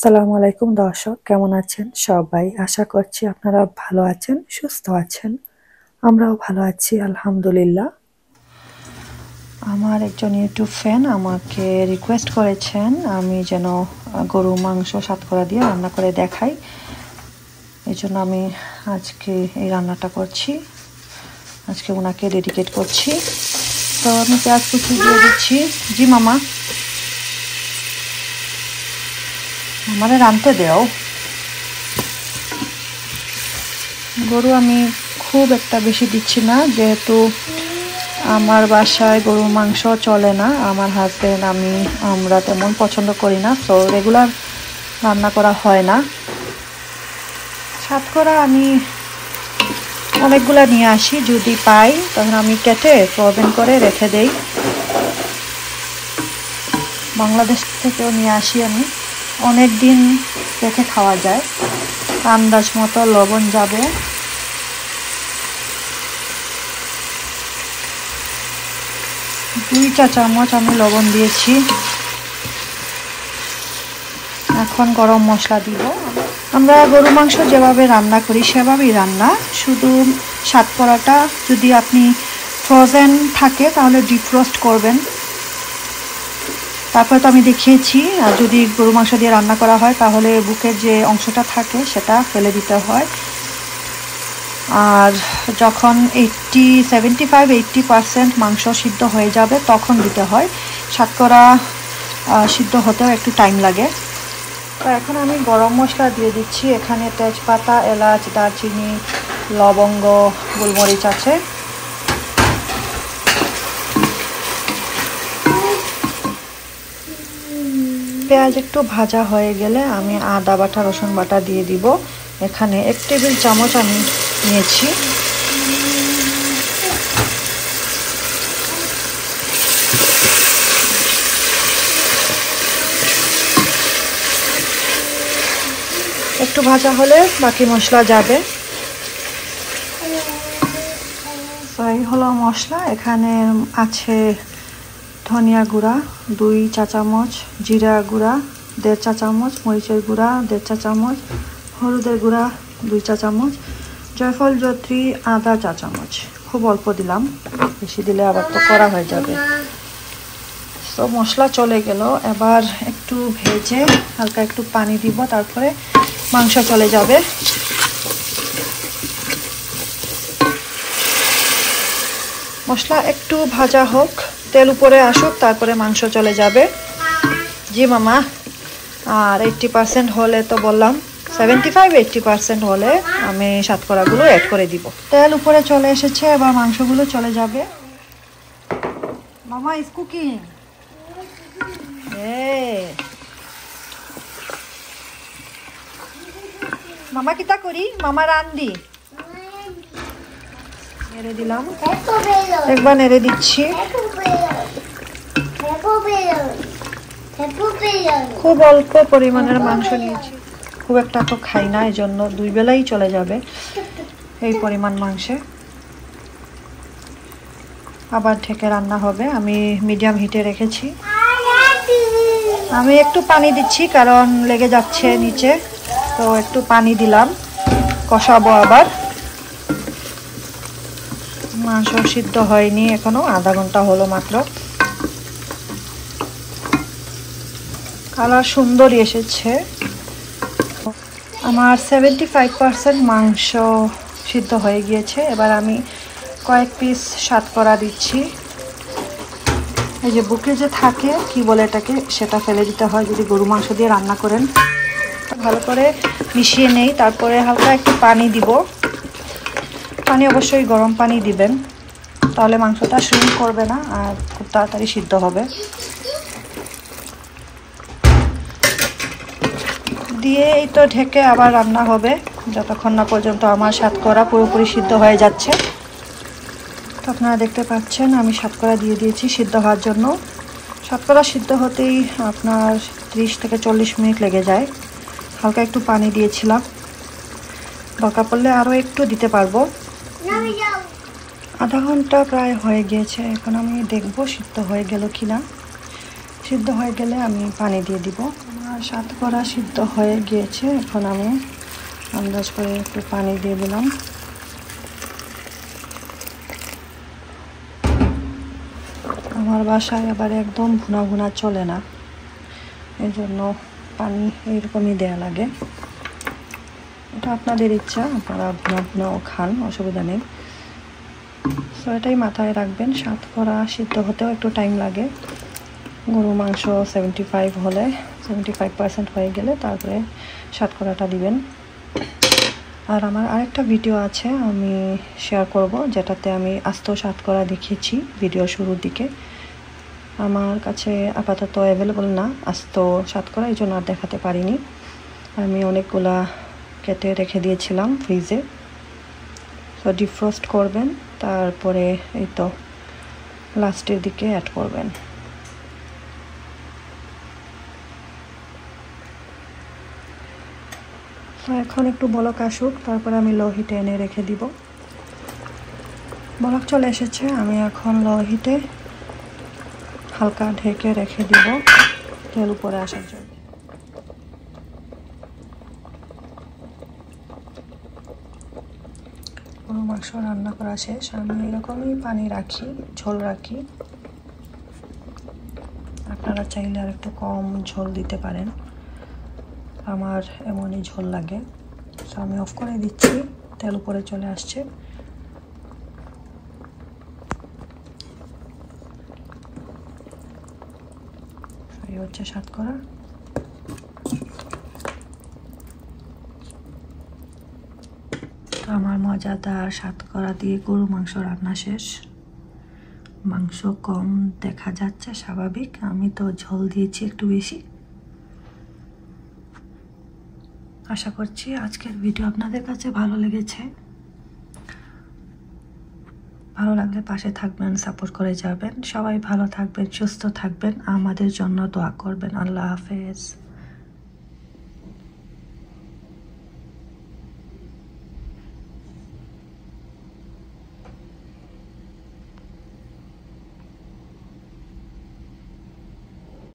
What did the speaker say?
আসসালামু আলাইকুম দর্শক, কেমন আছেন সবাই? আশা করছি আপনারা ভালো আছেন, সুস্থ আছেন। আমরাও ভালো আছি আলহামদুলিল্লাহ। আমার একজন ইউটিউব ফ্যান আমাকে রিকোয়েস্ট করেছেন আমি যেন গরু মাংস সাতকরা দিয়ে রান্না করে দেখাই। এই জন্য আমি আজকে এই রান্নাটা করছি, আজকে ওনাকে ডেডিকেট করছি। তো আমি পেঁয়াজ কুচি দিয়ে দিচ্ছি। জি মামা, আমারে রাঁধতে দেও। গরু আমি খুব একটা বেশি দিচ্ছি না, যেহেতু আমার বাসায় গরুর মাংস চলে না। আমার হাজব্যান্ড আমরা তেমন পছন্দ করি না, তো রেগুলার রান্না করা হয় না। সাতকরা আমি অনেকগুলা নিয়ে আসি, যদি পাই তখন আমি কেটে ফ্রোজেন করে রেখে দেই। বাংলাদেশ থেকেও নিয়ে আসি আমি, অনেক দিন রেখে খাওয়া যায়। আন্দাজ মতো লবণ যাবে। দুই চা চামচ আমি লবণ দিয়েছি। এখন গরম মশলা দিব। আমরা গরু মাংস যেভাবে রান্না করি সেভাবেই রান্না, শুধু সাতকরাটা যদি আপনি ফ্রোজেন থাকে তাহলে ডিফ্রস্ট করবেন। তারপরে তো আমি দেখিয়েছি, আর যদি গরু মাংস দিয়ে রান্না করা হয় তাহলে বুকের যে অংশটা থাকে সেটা ফেলে দিতে হয়। আর যখন 75-80% মাংস সিদ্ধ হয়ে যাবে তখন দিতে হয়। সাতকরা সিদ্ধ হতেও একটু টাইম লাগে। তো এখন আমি গরম মশলা দিয়ে দিচ্ছি। এখানে তেজপাতা, এলাচ, দারচিনি, লবঙ্গ, গোলমরিচ আছে। পেঁয়াজ একটু ভাজা হয়ে গেলে আমি আদা বাটা, রসুন বাটা দিয়ে দিব। এখানে 1 টেবিল চামচ আমি নিয়েছি। একটু ভাজা হলে বাকি মশলা যাবে। এই হলো মশলা। এখানে আছে ধনিয়া গুঁড়া 2 চা চামচ, জিরা গুঁড়া 1.5 চা চামচ, মরিচের গুঁড়া 1.5 চা চামচ, হলুদের গুঁড়া 2 চা চামচ, জয়ফল জয়ত্রী আদা চা চামচ। খুব অল্প দিলাম, বেশি দিলে আবার তো কড়া হয়ে যাবে। তো মশলা চলে গেল, এবার একটু ভেজে হালকা একটু পানি দিব, তারপরে মাংস চলে যাবে। মশলা একটু ভাজা হোক, তেল উপরে আসুক, তারপরে মাংস চলে যাবে। জি মামা। আর 80% হলে তো বললাম, 75-80% হলে আমি সাতকরাগুলো অ্যাড করে দিব। তেল উপরে চলে এসেছে, এবার মাংসগুলো চলে যাবে। মামা ইজ কুকিং। মামা কিতা করি, মামা রান্দি। নেড়ে দিলাম, একবার নেড়ে দিচ্ছি। খুব অল্প পরিমাণের মাংস নিয়েছি, খুব একটা তো খাই না, এই জন্য 2 বেলাই চলে যাবে এই পরিমাণ মাংসে। আবার ঢেকে রান্না হবে। আমি মিডিয়াম হিটে রেখেছি। আমি একটু পানি দিচ্ছি কারণ লেগে যাচ্ছে নিচে, তো একটু পানি দিলাম। কষাবো আবার। মাংস সিদ্ধ হয়নি এখনো, আধা ঘন্টা হলো মাত্র। কালার সুন্দরই এসেছে। আমার 75% মাংস সিদ্ধ হয়ে গিয়েছে। এবার আমি কয়েক পিস সাতকরা দিচ্ছি। এই যে বুকে যে থাকে, কি বলে এটাকে, সেটা ফেলে দিতে হয় যদি গরু মাংস দিয়ে রান্না করেন। ভালো করে মিশিয়ে নেই, তারপরে হালকা একটু পানি দিব। পানি অবশ্যই গরম পানি দিবেন, তাহলে মাংসটা শ্রিঙ্ক করবে না আর খুব তাড়াতাড়ি সিদ্ধ হবে। দিয়ে এই তো ঢেকে আবার রান্না হবে যতক্ষণ না পর্যন্ত আমার সাতকরা পুরোপুরি সিদ্ধ হয়ে যাচ্ছে। তো আপনারা দেখতে পাচ্ছেন আমি সাতকরা দিয়ে দিয়েছি সিদ্ধ হওয়ার জন্য। সাতকরা সিদ্ধ হতেই আপনার 30-40 মিনিট লেগে যায়। হালকা একটু পানি দিয়েছিলাম, দরকার পড়লে আরও একটু দিতে পারবো। আধা ঘন্টা প্রায় হয়ে গিয়েছে। এখন আমি দেখব সিদ্ধ হয়ে গেল কিনা। সিদ্ধ হয়ে গেলে আমি পানি দিয়ে দিব। আমার সাতকরা সিদ্ধ হয়ে গিয়েছে। এখন আমি আন্দাজ করে একটু পানি দিয়ে দিলাম। আমার বাসায় আবার একদম ভুনা ভুনা চলে না, এই জন্য পানি এইরকমই দেয়া লাগে। এটা আপনাদের ইচ্ছা, আপনারা ভুনা ভুনাও খান, অসুবিধা নেই। তো এটাই মাথায় রাখবেন, সাতকরা সিদ্ধ হতেও একটু টাইম লাগে। গরু মাংস 75 হলে 75% হয়ে গেলে তারপরে সাতকরাটা দিবেন। আর আমার আরেকটা ভিডিও আছে আমি শেয়ার করব, যেটাতে আমি আস্ত সাতকরা দেখিয়েছি ভিডিও শুরুর দিকে। আমার কাছে আপাতত অ্যাভেলেবল না আস্ত সাতকরা, এই জন্য আর দেখাতে পারিনি। আমি অনেকগুলা কেটে রেখে দিয়েছিলাম ফ্রিজে। তো ডিফ্রস্ট করবেন, তারপরে এই তো লাস্টের দিকে অ্যাড করবেন। এখন একটু বলক আসুক, তারপরে আমি লো হিটে এনে রেখে দিব। বলক চলে এসেছে, আমি এখন লো হিটে হালকা ঢেকে রেখে দিব তেল উপরে আসার জন্য। গরু মাংস রান্না করা শেষ। আমি এরকমই পানি রাখি, ঝোল রাখি। আপনারা চাইলে আর একটু কম ঝোল দিতে পারেন, আমার এমনই ঝোল লাগে। তো আমি অফ করে দিচ্ছি, তেল উপরে চলে আসছে। এই হচ্ছে সাতকরা। আমার মজাদার সাতকরা দিয়ে গরু মাংস রান্না শেষ। মাংস কম দেখা যাচ্ছে, স্বাভাবিক, আমি তো ঝোল দিয়েছি একটু বেশি। আশা করছি আজকের ভিডিও আপনাদের কাছে ভালো লেগেছে। ভালো লাগলে পাশে থাকবেন, সাপোর্ট করে যাবেন। সবাই ভালো থাকবেন, সুস্থ থাকবেন, আমাদের জন্য দোয়া করবেন। আল্লাহ হাফেজ।